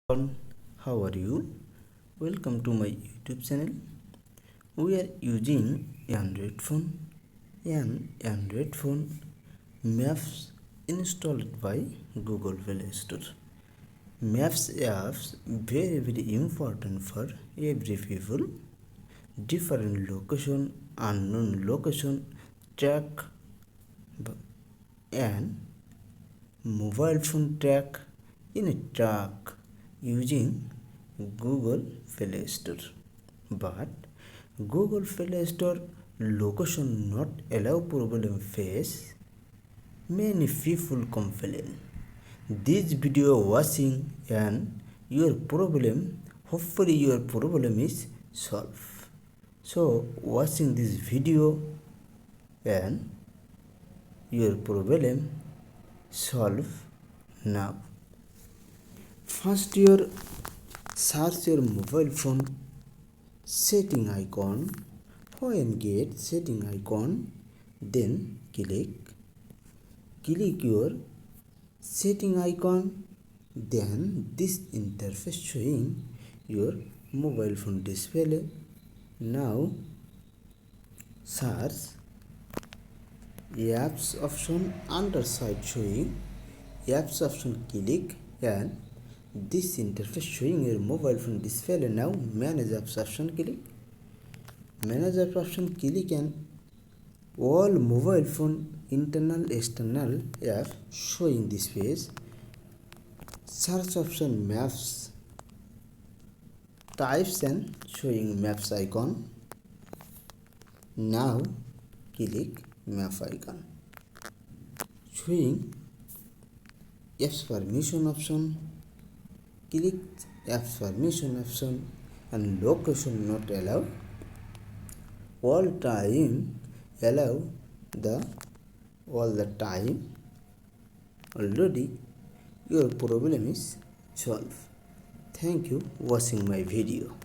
everyone, how are you? Welcome to my YouTube channel. We are using Android phone. An Android phone Maps installed by Google Play Store. Maps apps very important for every people. Different location, unknown location, track and mobile phone track in a track using Google Play Store. But Google Play Store location not allow problem face. Many people complain. This video watching and your problem, hopefully your problem is solved. So watching this video and your problem solve now. First your search your mobile phone setting icon. When get setting icon, then click your setting icon. Then this interface showing your mobile phone display. Now search apps option under side showing apps option, click and this interface showing your mobile phone display. Now manage apps option, click manage apps option, click and all mobile phone internal external app showing this page. Search option maps types and showing maps icon. Now click map icon showing apps permission option, click apps permission option and location not allow. All time allow the all the time. Already your problem is solved. Thank you watching my video.